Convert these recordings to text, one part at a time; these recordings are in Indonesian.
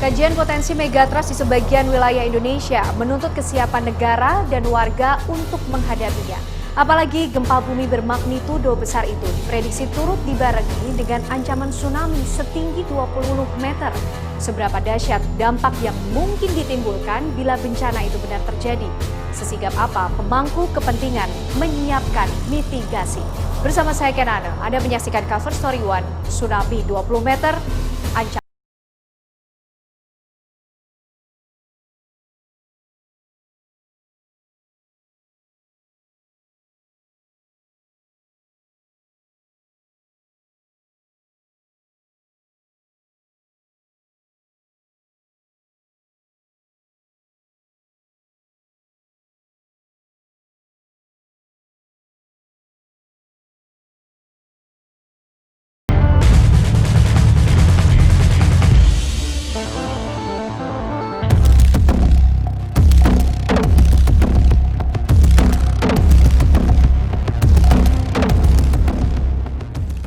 Kajian potensi megatrust di sebagian wilayah Indonesia menuntut kesiapan negara dan warga untuk menghadapinya. Apalagi gempa bumi bermagnitudo besar itu diprediksi turut dibarengi dengan ancaman tsunami setinggi 20 meter. Seberapa dahsyat dampak yang mungkin ditimbulkan bila bencana itu benar terjadi? Sesigap apa pemangku kepentingan menyiapkan mitigasi? Bersama saya Kenana, Anda menyaksikan Cover Story One, tsunami 20 meter, ancaman.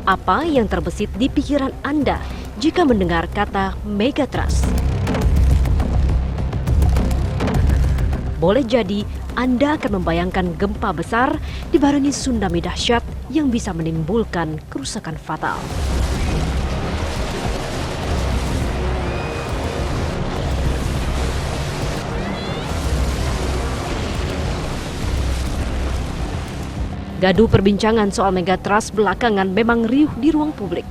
Apa yang terbesit di pikiran Anda jika mendengar kata megatrust? Boleh jadi Anda akan membayangkan gempa besar dibarengi tsunami dahsyat yang bisa menimbulkan kerusakan fatal. Gaduh perbincangan soal megatrust belakangan memang riuh di ruang publik.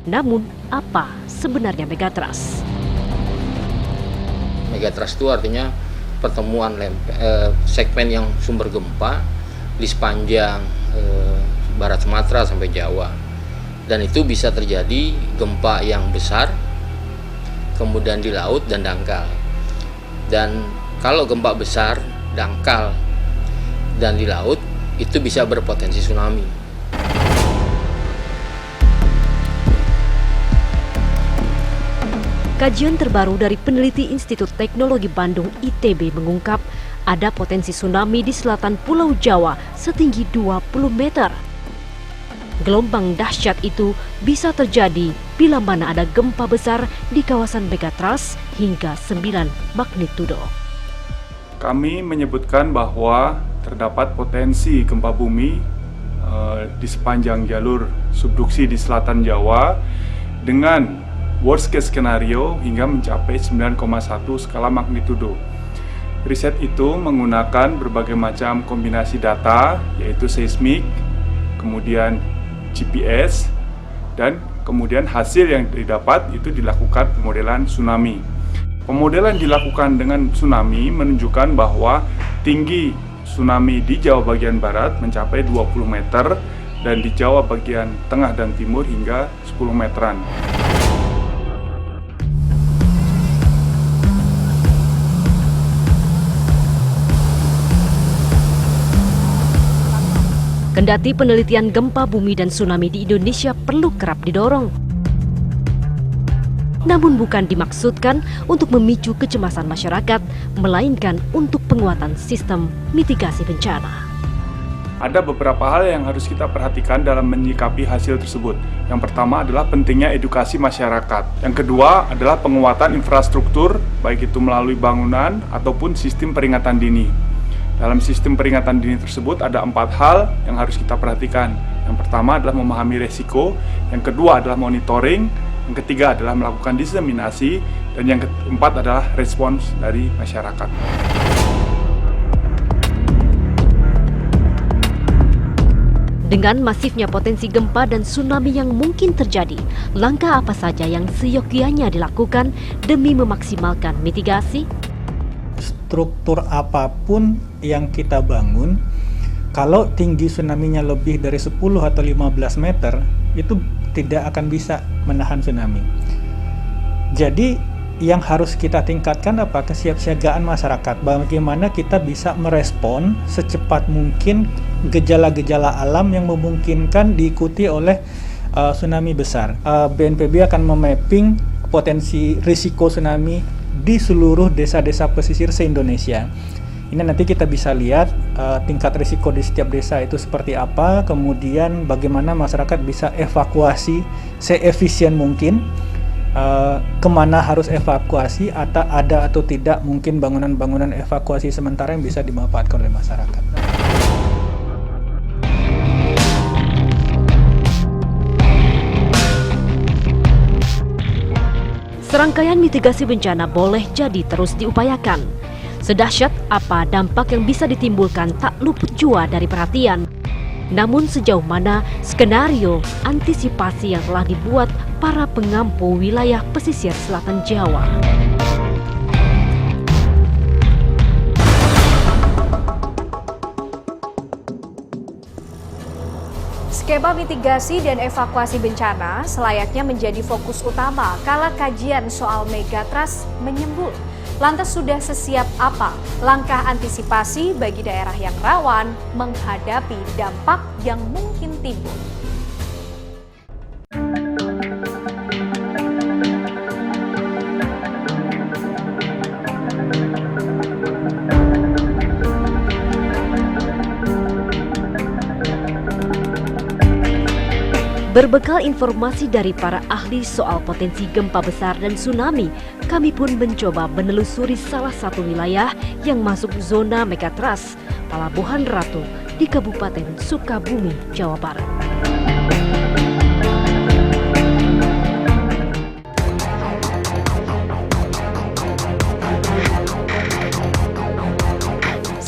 Namun, apa sebenarnya megatrust? Megatrust itu artinya pertemuan segmen yang sumber gempa di sepanjang barat Sumatera sampai Jawa. Dan itu bisa terjadi gempa yang besar, kemudian di laut dan dangkal. Dan kalau gempa besar, dangkal, dan di laut, itu bisa berpotensi tsunami. Kajian terbaru dari peneliti Institut Teknologi Bandung ITB mengungkap ada potensi tsunami di selatan Pulau Jawa setinggi 20 meter. Gelombang dahsyat itu bisa terjadi bila mana ada gempa besar di kawasan megatrust hingga 9 magnitudo. Kami menyebutkan bahwa terdapat potensi gempa bumi di sepanjang jalur subduksi di selatan Jawa dengan worst case skenario hingga mencapai 9,1 skala magnitudo. Riset itu menggunakan berbagai macam kombinasi data, yaitu seismik, kemudian GPS, dan kemudian hasil yang didapat itu dilakukan pemodelan tsunami. Pemodelan dilakukan dengan tsunami menunjukkan bahwa tinggi tsunami di Jawa bagian barat mencapai 20 meter dan di Jawa bagian tengah dan timur hingga 10 meteran. Kendati penelitian gempa bumi dan tsunami di Indonesia perlu kerap didorong, namun bukan dimaksudkan untuk memicu kecemasan masyarakat, melainkan untuk penguatan sistem mitigasi bencana. Ada beberapa hal yang harus kita perhatikan dalam menyikapi hasil tersebut. Yang pertama adalah pentingnya edukasi masyarakat. Yang kedua adalah penguatan infrastruktur, baik itu melalui bangunan ataupun sistem peringatan dini. Dalam sistem peringatan dini tersebut ada 4 hal yang harus kita perhatikan. Yang pertama adalah memahami resiko, yang kedua adalah monitoring, yang ketiga adalah melakukan diseminasi, dan yang keempat adalah respons dari masyarakat. Dengan masifnya potensi gempa dan tsunami yang mungkin terjadi, langkah apa saja yang seyogyanya dilakukan demi memaksimalkan mitigasi? Struktur apapun yang kita bangun, kalau tinggi tsunami-nya lebih dari 10 atau 15 meter, itu tidak akan bisa menahan tsunami. Jadi yang harus kita tingkatkan apa? Kesiapsiagaan masyarakat. Bagaimana kita bisa merespon secepat mungkin gejala-gejala alam yang memungkinkan diikuti oleh tsunami besar. BNPB akan memapping potensi risiko tsunami di seluruh desa-desa pesisir se-Indonesia. Ini nanti kita bisa lihat tingkat risiko di setiap desa itu seperti apa, kemudian bagaimana masyarakat bisa evakuasi seefisien mungkin, kemana harus evakuasi, atau ada atau tidak mungkin bangunan-bangunan evakuasi sementara yang bisa dimanfaatkan oleh masyarakat. Serangkaian mitigasi bencana boleh jadi terus diupayakan. Sedahsyat apa dampak yang bisa ditimbulkan tak luput jua dari perhatian. Namun sejauh mana skenario antisipasi yang telah dibuat para pengampu wilayah pesisir selatan Jawa? Skema mitigasi dan evakuasi bencana selayaknya menjadi fokus utama kala kajian soal megatrust menyembul. Lantas sudah sesiap apa langkah antisipasi bagi daerah yang rawan menghadapi dampak yang mungkin timbul? Berbekal informasi dari para ahli soal potensi gempa besar dan tsunami, kami pun mencoba menelusuri salah satu wilayah yang masuk zona megatrust, Pelabuhan Ratu di Kabupaten Sukabumi, Jawa Barat.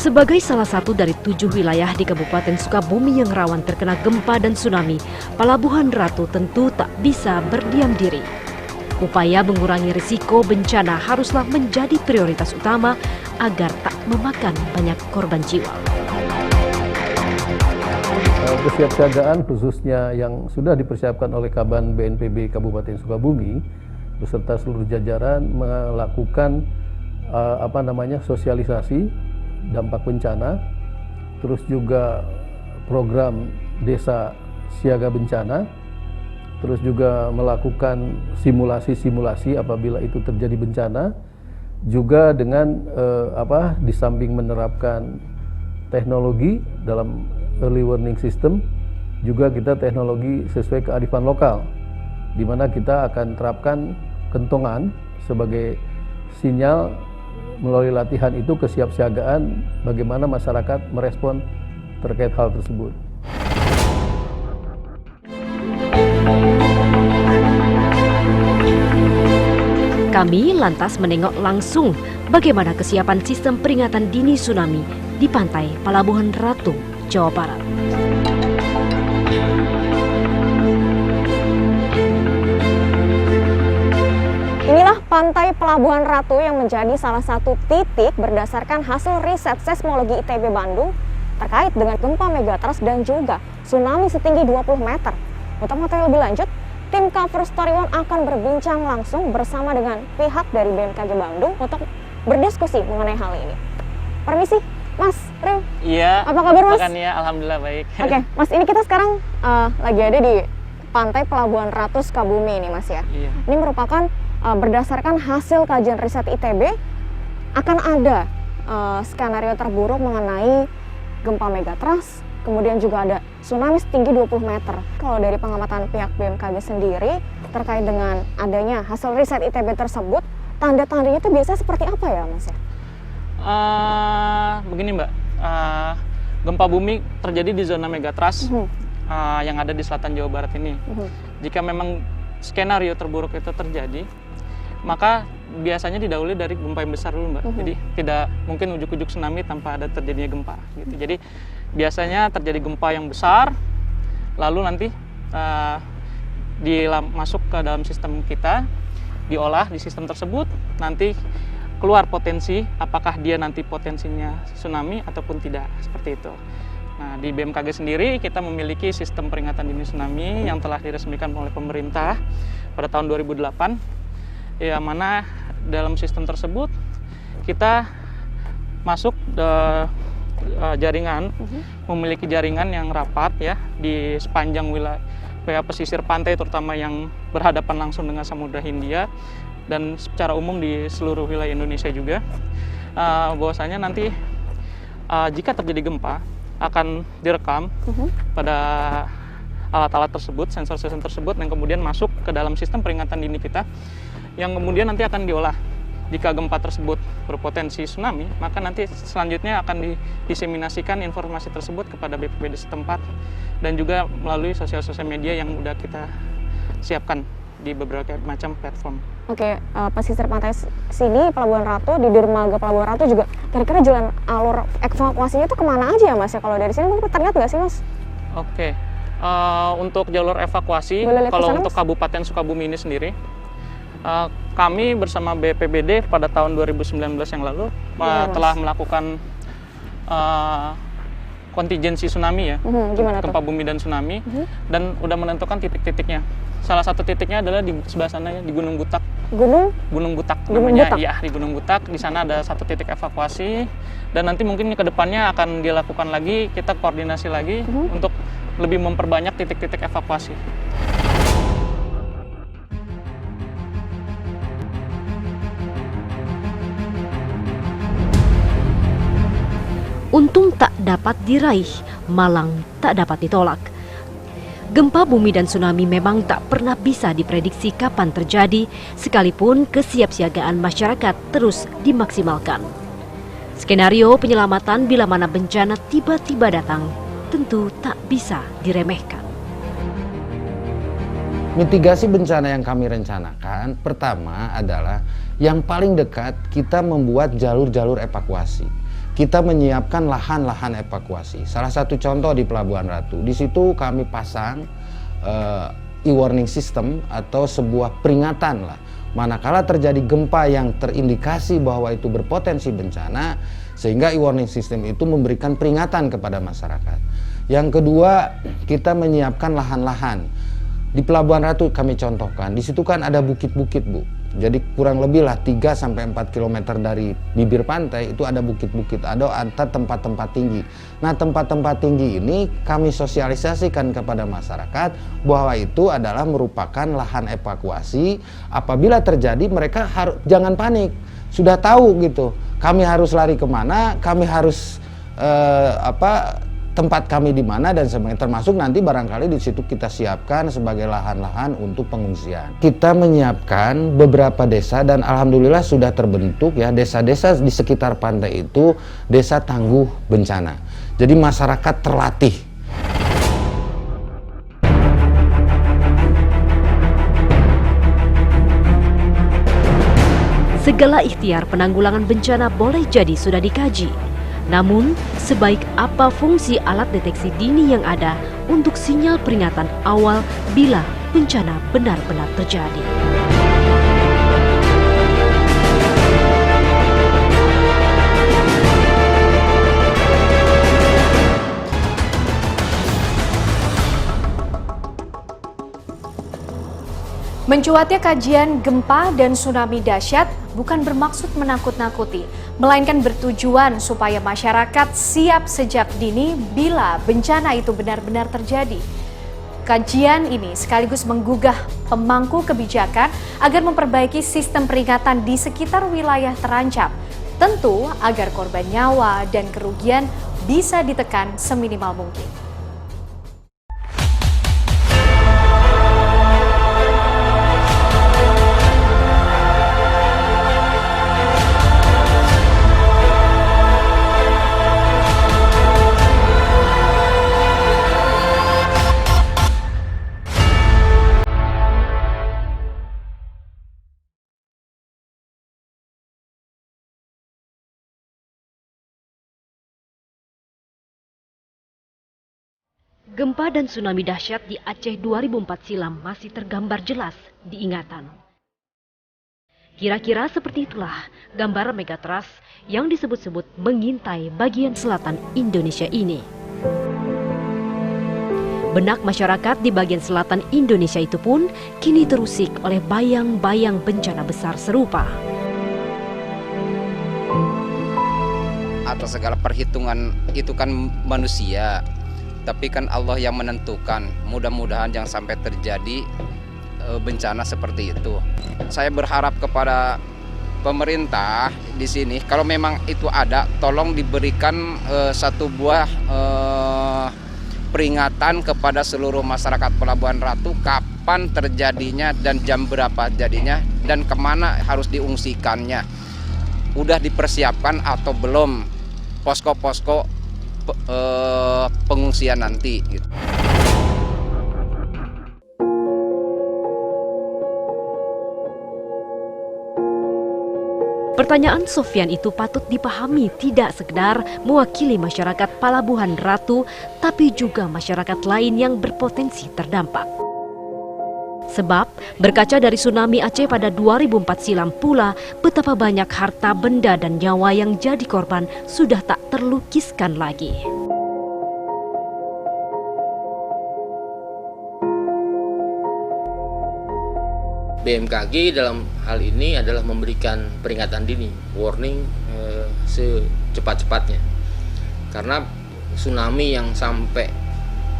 Sebagai salah satu dari 7 wilayah di Kabupaten Sukabumi yang rawan terkena gempa dan tsunami, Pelabuhan Ratu tentu tak bisa berdiam diri. Upaya mengurangi risiko bencana haruslah menjadi prioritas utama agar tak memakan banyak korban jiwa. Kesiapsiagaan khususnya yang sudah dipersiapkan oleh Kaban BNPB Kabupaten Sukabumi beserta seluruh jajaran melakukan sosialisasi dampak bencana, terus juga program desa siaga bencana, terus juga melakukan simulasi-simulasi apabila itu terjadi bencana, juga dengan di samping menerapkan teknologi dalam early warning system, juga kita teknologi sesuai kearifan lokal, di mana kita akan terapkan kentongan sebagai sinyal. Melalui latihan itu kesiapsiagaan bagaimana masyarakat merespon terkait hal tersebut. Kami lantas menengok langsung bagaimana kesiapan sistem peringatan dini tsunami di pantai Pelabuhan Ratu, Jawa Barat. Inilah pantai Pelabuhan Ratu yang menjadi salah satu titik berdasarkan hasil riset seismologi ITB Bandung terkait dengan gempa megatrust dan juga tsunami setinggi 20 meter. Untuk mengetahui lebih lanjut, tim Cover Story One akan berbincang langsung bersama dengan pihak dari BMKG Bandung untuk berdiskusi mengenai hal ini. Permisi, Mas Ril. Iya. Apa kabar, Mas? Ya, alhamdulillah baik. Oke, Mas, ini kita sekarang lagi ada di pantai Pelabuhan Ratu Sukabumi ini, Mas ya. Iya. Ini merupakan berdasarkan hasil kajian riset ITB akan ada skenario terburuk mengenai gempa megatrust, kemudian juga ada tsunami setinggi 20 meter. Kalau dari pengamatan pihak BMKG sendiri terkait dengan adanya hasil riset ITB tersebut, tanda-tandanya itu biasanya seperti apa ya, Mas ya? Begini Mbak, gempa bumi terjadi di zona megatrust yang ada di selatan Jawa Barat ini. Jika memang skenario terburuk itu terjadi, maka biasanya didahului dari gempa yang besar dulu, Mbak. Jadi tidak mungkin ujuk-ujuk tsunami tanpa ada terjadinya gempa gitu. Jadi biasanya terjadi gempa yang besar, lalu nanti masuk ke dalam sistem kita, diolah di sistem tersebut, nanti keluar potensi apakah dia nanti potensinya tsunami ataupun tidak, seperti itu. Nah, di BMKG sendiri kita memiliki sistem peringatan dini tsunami yang telah diresmikan oleh pemerintah pada tahun 2008. Ya, mana dalam sistem tersebut kita masuk jaringan, memiliki jaringan yang rapat ya di sepanjang wilayah pesisir pantai, terutama yang berhadapan langsung dengan Samudra Hindia dan secara umum di seluruh wilayah Indonesia juga. Bahwasanya nanti jika terjadi gempa akan direkam pada alat-alat tersebut, sensor-sensor tersebut, dan kemudian masuk ke dalam sistem peringatan dini kita yang kemudian nanti akan diolah. Jika gempa tersebut berpotensi tsunami, maka nanti selanjutnya akan didiseminasikan informasi tersebut kepada BPBD setempat dan juga melalui sosial media yang sudah kita siapkan di beberapa macam platform. Oke, pesisir pantai sini, Pelabuhan Ratu, di dermaga Pelabuhan Ratu juga kira-kira jalan alur evakuasinya itu kemana aja ya Mas ya? Kalau dari sini mungkin terlihat nggak sih Mas? Oke, untuk jalur evakuasi, kalau untuk Kabupaten Sukabumi ini sendiri, kami bersama BPBD pada tahun 2019 yang lalu telah melakukan kontingensi tsunami ya, gempa bumi dan tsunami, dan udah menentukan titik-titiknya. Salah satu titiknya adalah di sebelah sana ya, di Gunung Butak. Gunung Butak namanya, ya di Gunung Butak. Di sana ada satu titik evakuasi, dan nanti mungkin ke depannya akan dilakukan lagi, kita koordinasi lagi untuk lebih memperbanyak titik-titik evakuasi. Untung tak dapat diraih, malang tak dapat ditolak. Gempa bumi dan tsunami memang tak pernah bisa diprediksi kapan terjadi, sekalipun kesiapsiagaan masyarakat terus dimaksimalkan. Skenario penyelamatan bila mana bencana tiba-tiba datang tentu tak bisa diremehkan. Mitigasi bencana yang kami rencanakan, pertama adalah yang paling dekat kita membuat jalur-jalur evakuasi. Kita menyiapkan lahan-lahan evakuasi. Salah satu contoh di Pelabuhan Ratu, di situ kami pasang e-warning system atau sebuah peringatan lah. Manakala terjadi gempa yang terindikasi bahwa itu berpotensi bencana, sehingga e-warning system itu memberikan peringatan kepada masyarakat. Yang kedua, kita menyiapkan lahan-lahan. Di Pelabuhan Ratu kami contohkan, di situ kan ada bukit-bukit Bu. Jadi kurang lebih lah 3-4 km dari bibir pantai itu ada bukit-bukit, ada tempat-tempat tinggi. Nah tempat-tempat tinggi ini kami sosialisasikan kepada masyarakat bahwa itu adalah merupakan lahan evakuasi. Apabila terjadi mereka jangan panik, sudah tahu gitu. Kami harus lari kemana, kami harus tempat kami di mana dan sebagainya, termasuk nanti barangkali di situ kita siapkan sebagai lahan-lahan untuk pengungsian. Kita menyiapkan beberapa desa dan alhamdulillah sudah terbentuk ya desa-desa di sekitar pantai itu desa tangguh bencana. Jadi masyarakat terlatih. Segala ikhtiar penanggulangan bencana boleh jadi sudah dikaji. Namun, sebaik apa fungsi alat deteksi dini yang ada untuk sinyal peringatan awal bila bencana benar-benar terjadi? Mencuatnya kajian gempa dan tsunami dahsyat bukan bermaksud menakut-nakuti, melainkan bertujuan supaya masyarakat siap sejak dini bila bencana itu benar-benar terjadi. Kajian ini sekaligus menggugah pemangku kebijakan agar memperbaiki sistem peringatan di sekitar wilayah terancam, tentu agar korban nyawa dan kerugian bisa ditekan seminimal mungkin. Gempa dan tsunami dahsyat di Aceh 2004 silam masih tergambar jelas di ingatan. Kira-kira seperti itulah gambar megatrust yang disebut-sebut mengintai bagian selatan Indonesia ini. Benak masyarakat di bagian selatan Indonesia itu pun kini terusik oleh bayang-bayang bencana besar serupa. Atas segala perhitungan itu kan manusia. Tapi kan Allah yang menentukan, mudah-mudahan jangan sampai terjadi bencana seperti itu. Saya berharap kepada pemerintah di sini, kalau memang itu ada, tolong diberikan satu buah peringatan kepada seluruh masyarakat Pelabuhan Ratu kapan terjadinya dan jam berapa jadinya dan kemana harus diungsikannya. Udah dipersiapkan atau belum posko-posko pengungsian nanti gitu. Pertanyaan Sofyan itu patut dipahami tidak sekedar mewakili masyarakat Pelabuhan Ratu, tapi juga masyarakat lain yang berpotensi terdampak. Sebab berkaca dari tsunami Aceh pada 2004 silam pula, betapa banyak harta benda dan nyawa yang jadi korban sudah tak terlukiskan lagi. BMKG dalam hal ini adalah memberikan peringatan dini, warning secepat-cepatnya. Karena tsunami yang sampai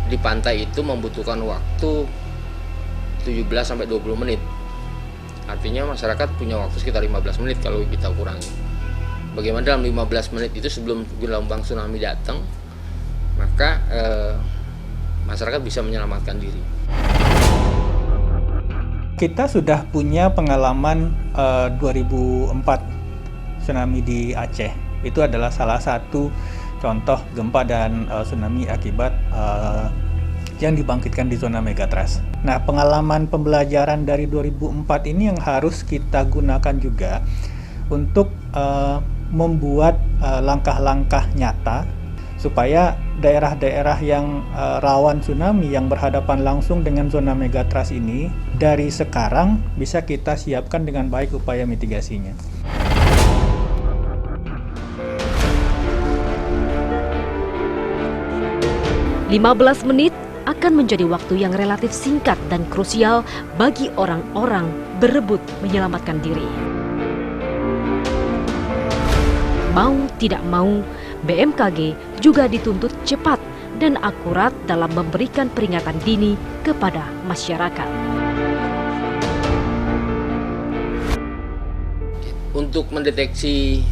di pantai itu membutuhkan waktu 17-20 menit. Artinya masyarakat punya waktu sekitar 15 menit kalau kita kurangi. Bagaimana dalam 15 menit itu sebelum gelombang tsunami datang, maka masyarakat bisa menyelamatkan diri. Kita sudah punya pengalaman 2004 tsunami di Aceh. Itu adalah salah satu contoh gempa dan tsunami akibat yang dibangkitkan di zona megatrust. Nah, pengalaman pembelajaran dari 2004 ini yang harus kita gunakan juga untuk membuat langkah-langkah nyata supaya daerah-daerah yang rawan tsunami yang berhadapan langsung dengan zona megatrust ini dari sekarang bisa kita siapkan dengan baik upaya mitigasinya. "15 menit akan menjadi waktu yang relatif singkat dan krusial bagi orang-orang berebut menyelamatkan diri. Mau tidak mau, BMKG juga dituntut cepat dan akurat dalam memberikan peringatan dini kepada masyarakat. Untuk mendeteksi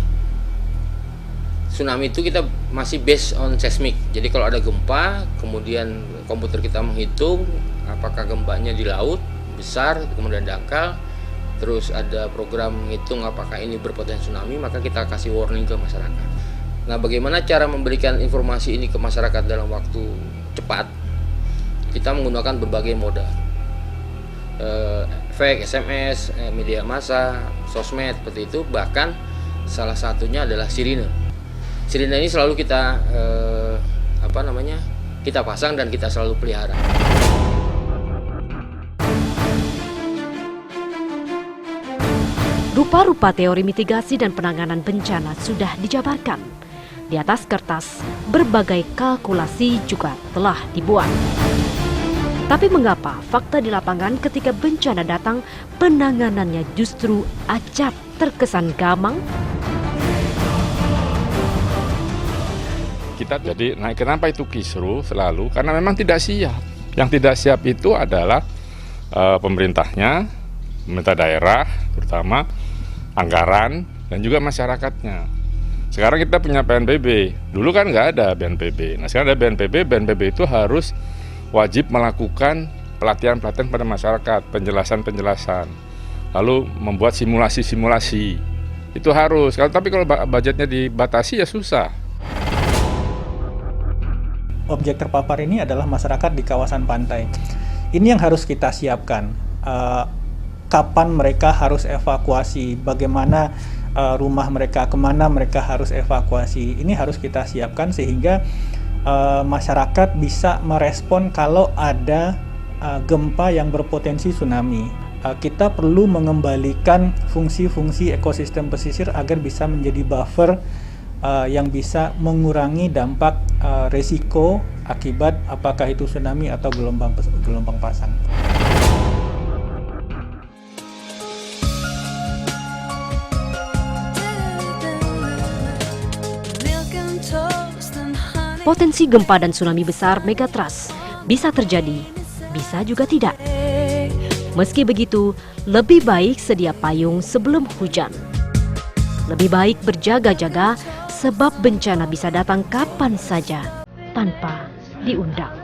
tsunami itu kita masih based on seismic. Jadi kalau ada gempa, kemudian komputer kita menghitung apakah gempanya di laut besar kemudian dangkal, terus ada program menghitung apakah ini berpotensi tsunami, maka kita kasih warning ke masyarakat. Nah, bagaimana cara memberikan informasi ini ke masyarakat dalam waktu cepat? Kita menggunakan berbagai moda, fax, SMS, media massa, sosmed seperti itu. Bahkan salah satunya adalah sirine. Sirine ini selalu kita kita pasang dan kita selalu pelihara. Rupa-rupa teori mitigasi dan penanganan bencana sudah dijabarkan. Di atas kertas, berbagai kalkulasi juga telah dibuat. Tapi mengapa fakta di lapangan ketika bencana datang, penanganannya justru acap terkesan gamang? Kenapa itu kisruh selalu? Karena memang tidak siap. Yang tidak siap itu adalah pemerintahnya, pemerintah daerah terutama, anggaran, dan juga masyarakatnya. Sekarang kita punya PNPB, dulu kan nggak ada BNPB. Nah, sekarang ada BNPB, BNPB itu harus wajib melakukan pelatihan-pelatihan pada masyarakat, penjelasan-penjelasan, lalu membuat simulasi-simulasi. Itu harus, tapi kalau budgetnya dibatasi ya susah. Objek terpapar ini adalah masyarakat di kawasan pantai. Ini yang harus kita siapkan. Kapan mereka harus evakuasi, bagaimana rumah mereka, kemana mereka harus evakuasi. Ini harus kita siapkan sehingga masyarakat bisa merespon kalau ada gempa yang berpotensi tsunami. Kita perlu mengembalikan fungsi-fungsi ekosistem pesisir agar bisa menjadi buffer yang bisa mengurangi dampak resiko akibat apakah itu tsunami atau gelombang pasang. Potensi gempa dan tsunami besar megatrust bisa terjadi, bisa juga tidak. Meski begitu, lebih baik sedia payung sebelum hujan. Lebih baik berjaga-jaga sebab bencana bisa datang kapan saja tanpa diundang.